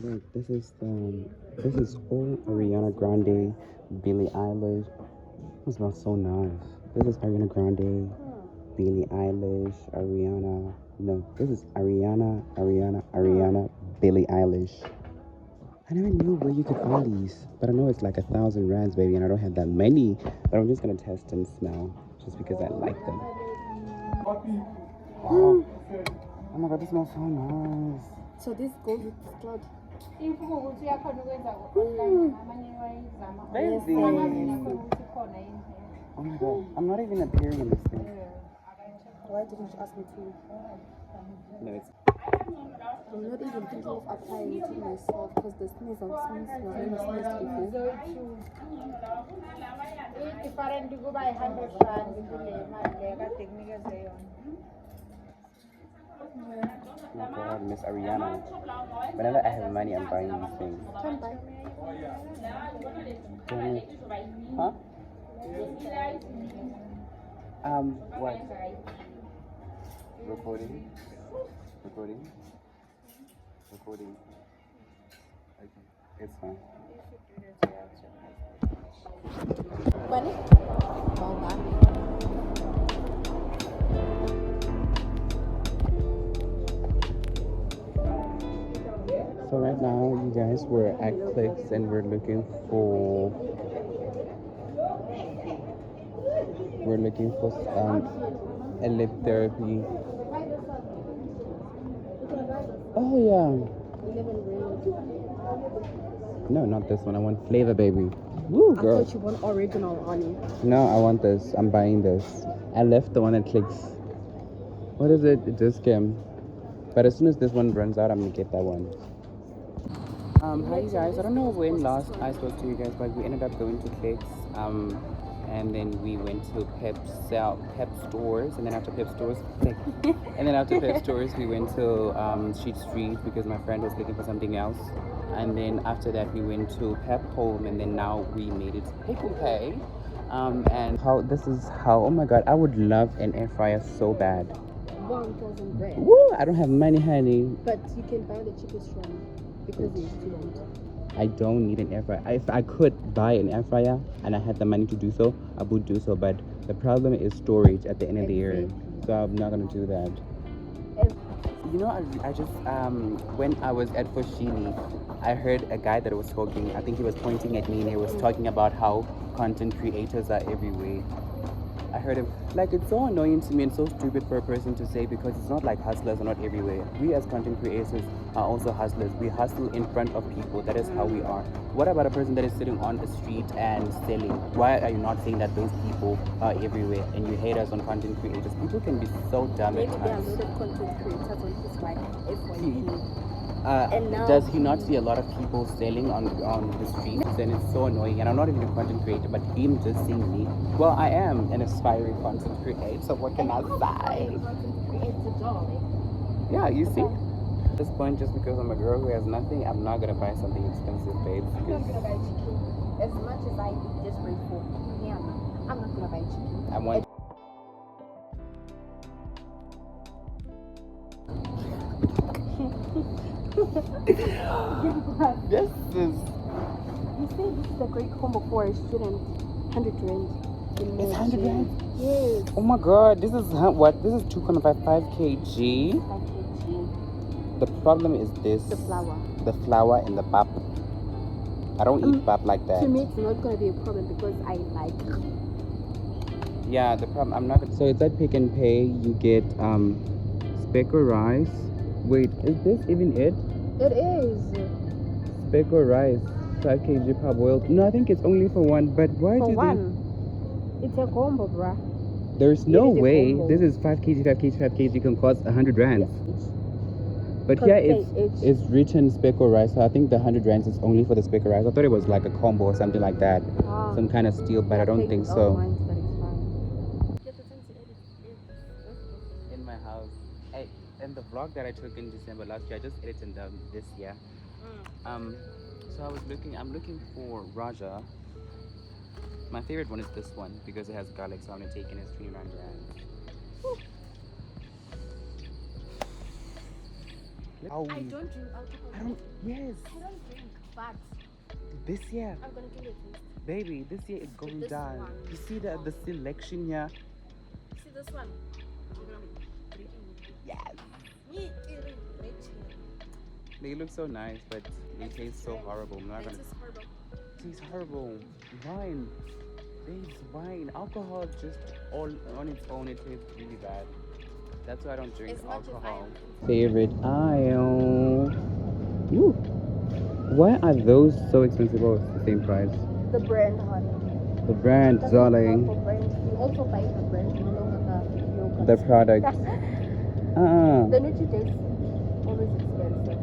Look, this is all Ariana Grande, Billie Eilish. It smells so nice. This is Ariana Grande, Billie Eilish, Ariana. No, this is Ariana, Billie Eilish. I never knew where you could buy these, but I know it's like 1,000 rands, baby, and I don't have that many. But I'm just gonna test and smell, just because I like them. Wow. Oh my god, this smells so nice. So this goes with this cloud. Baby. Oh my god, I'm not even appearing in this thing. Why didn't you ask me to? No, it's. I'm not even thinking of applying it to myself because the sneeze on sneeze was never sneezed before. Oh my god, Miss Ariana. Whenever I have money, I'm buying these things. Come by. Huh? What? Recording? Recording? Recording. Okay, it's fine. Bunny? Oh, man. So right now, you guys, we're at Clicks and we're looking for a lip therapy. Oh yeah. No, not this one. I want Flavor Baby. Woo, girl. I thought you want original honey. No, I want this. I'm buying this. I left the one at Clicks. What is it? It just came. But as soon as this one runs out, I'm gonna get that one. Hi you guys. I don't know when last I spoke to you guys, but we ended up going to Clicks. And then we went to Pep stores, and then after Pep stores, we went to Sheet Street because my friend was looking for something else. And then after that, we went to Pep Home, and then now we made it to Pick n Pay. And oh my god, I would love an air fryer so bad. 1,000 rand. Woo! I don't have money, honey. But you can buy the cheapest one because it's student. I don't need an air fryer. If I could buy an air fryer and I had the money to do so, I would do so. But the problem is storage at the end of the year, so I'm not gonna do that. You know, I just when I was at Foschini, I heard a guy that was talking. I think he was pointing at me and he was talking about how content creators are everywhere. I heard him, like, it's so annoying to me and so stupid for a person to say, because it's not like hustlers are not everywhere. We as content creators are also hustlers. We hustle in front of people. That is how we are. What about a person that is sitting on the street and selling? Why are you not saying that those people are everywhere and you hate us on content creators? People can be so dumb at Maybe there are a times. lot of content creators on his wife. Does he not see a lot of people selling on the streets? And it's so annoying. And I'm not even a content creator, but him just seeing me. Well, I am an aspiring content creator, so what can I say? It's a job. Yeah, you see? At this point, just because I'm a girl who has nothing, I'm not gonna buy something expensive, babe. I'm not gonna buy chicken. As much as I be desperate for ham, I'm not gonna buy chicken. I want. This is. You say this is a great combo for a student. 100 rand. It's 100 rand? Yes. Oh my god, this is what? This is 2.55 kg. 5 kg. The problem is this. The flour. The flour and the pap. I don't eat pap like that. To me, it's not gonna be a problem because I like. Yeah, the problem, I'm not gonna. So it's at Pick n Pay. You get speckle rice. Wait, is this even it? It is. Speckle rice, 5 kg parboiled. No, I think it's only for one. But why For do one. It's a combo, bruh. There's no It is a way combo. this is 5 kg, 5 kg, 5 kg can cost 100 rands. Yes. But Cause here say it's written speckle rice. So I think the 100 rands is only for the speckle rice. I thought it was like a combo or something like that, some kind of steal, but I don't think so. In my house, in the vlog that I took in December last year, I just edited them this year. So I'm looking for Raja. My favorite one is this one because it has garlic, so I'm gonna take it as 29 rands. How I we, don't drink alcohol. I don't, yes, I don't drink, but this year, I'm gonna give it a taste. baby, this year is going This down. one. You see the selection here? See this one? I'm gonna be drinking it. Yes. Me eating rich. They look so nice, but they taste so horrible. I'm not It gonna. is horrible. It tastes horrible. Wine, babes, wine, alcohol, just all on its own, it tastes really bad. That's why I don't drink As much as I alcohol. am. Favorite aisle. Ooh. Why are those so expensive? Oh, it's the same price. The brand, honey. The brand, That's not darling. for brand. You also buy the brand, no longer the The yogurt. product. The Nutri-Days always expensive.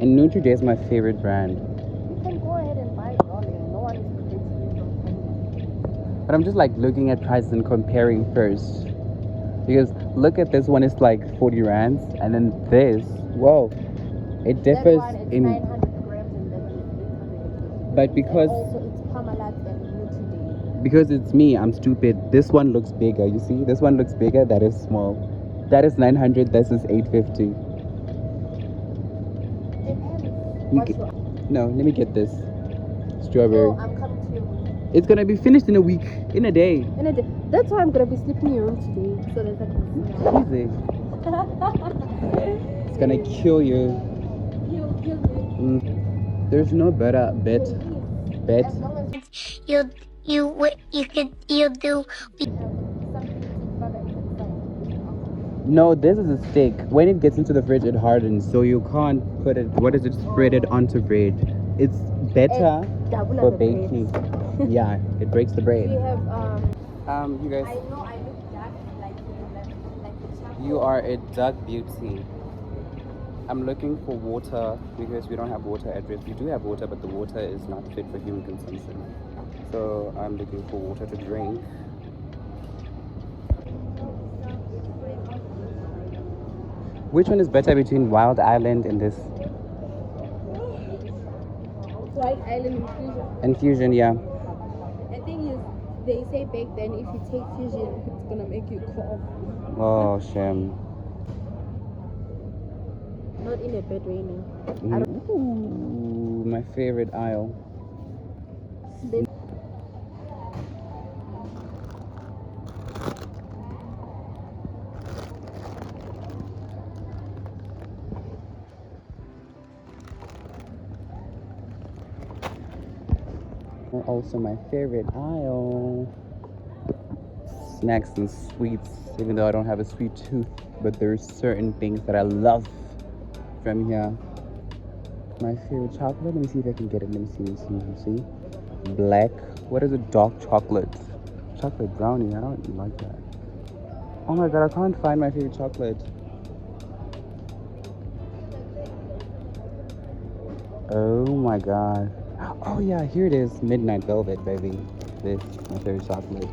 And Nutri-Day is my favorite brand. You can go ahead and buy it, darling. No one is preventing you from buying it. But I'm just like looking at prices and comparing first. Because look at this one, it's like 40 rands. And then this, whoa, it differs That one, it's in. 900 grams and that one is 850. But because And also it's Parmalat and Nutri-Day. because it's me, I'm stupid. This one looks bigger. You see, this one looks bigger. That is small. That is 900. This is 850. Depends. You What's get- your... No, let me get this strawberry. No, I'm coming to you. It's gonna be finished in a week, in a day. In a day. That's why I'm gonna be sleeping in your room today, so that I can see Easy. you. It's gonna kill you. You'll kill me. There's no better bet. Bet. As long as you you do No, this is a stick. When it gets into the fridge, it hardens, so you can't put it. What is it? Spread it onto bread. It's better double for the baking. bread. Yeah, it breaks the We bread. have You guys, I know I look dark like a charcoal. you are a dark beauty. I'm looking for water because we don't have water at Ritz. We do have water, but the water is not fit for human consumption. So I'm looking for water to drink. Which one is better between Wild Island and this? White Island infusion. Infusion, yeah. The thing is, they say back then if you take fusion, it's gonna make you cough. Oh, shame. Not in a bad way, no. Ooh, my favorite aisle. They- Also my favorite aisle. Snacks and sweets, even though I don't have a sweet tooth, but there's certain things that I love from here. My favorite chocolate, let me see if I can get it. Let me see. Black, what is it? Dark chocolate. Chocolate brownie, I don't like that. Oh my god, I can't find my favorite chocolate. Oh my god. Oh yeah, here it is. Midnight Velvet, baby. This, my favorite chocolate.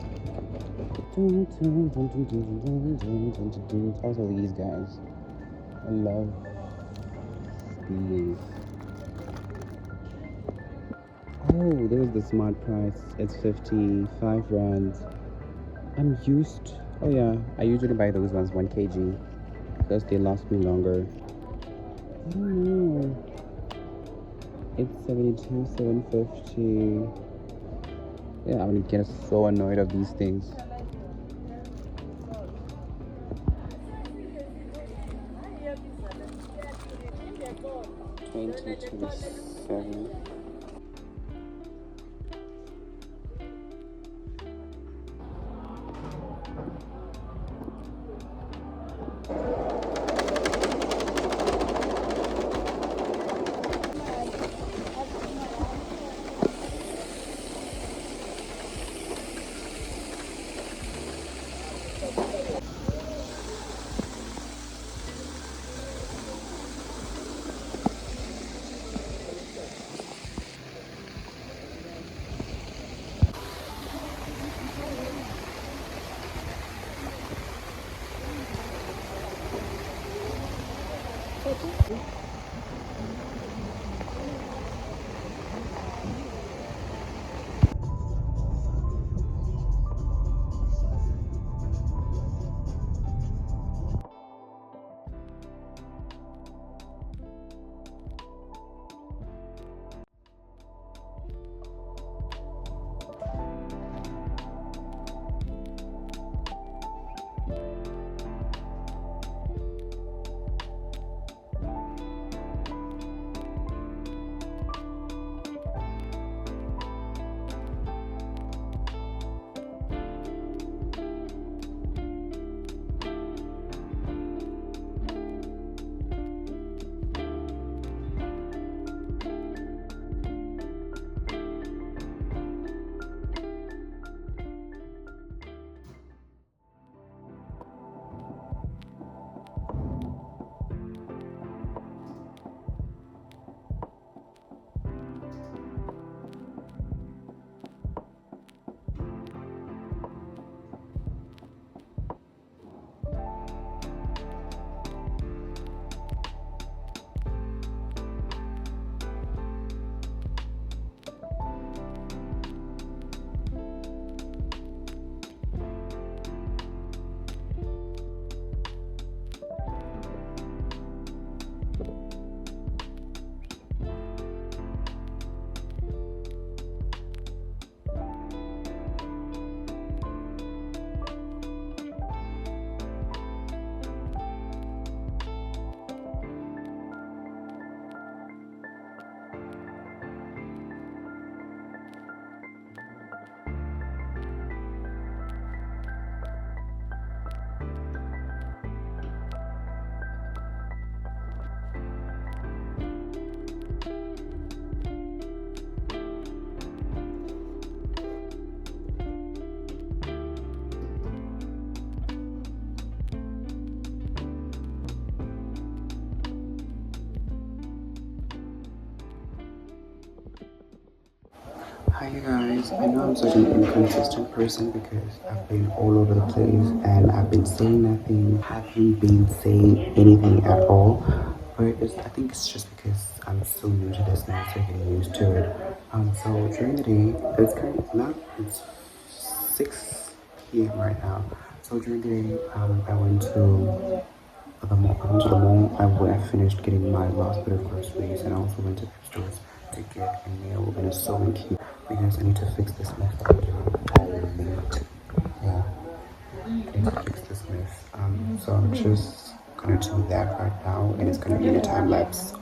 Also these guys. I love these. Oh, there's the smart price. It's 55 rands. I'm used. Oh yeah, I usually buy those ones 1 kg because they last me longer. I don't know. It's 72, 750. Yeah, I'm gonna get so annoyed of these things. $22.7. Hi guys, I know I'm such an inconsistent person because I've been all over the place and I've been saying nothing, haven't been saying anything at all. But I think it's just because I'm so new to this now, so getting used to it. So during the day, it's 6 p.m. right now. So during the day, I went to I finished getting my last bit of groceries and I also went to the stores to get a nail and a sewing kit because I need to fix this mess that I'm doing all late. Yeah, I need to fix this mess. So I'm just gonna do that right now and it's gonna be in a time lapse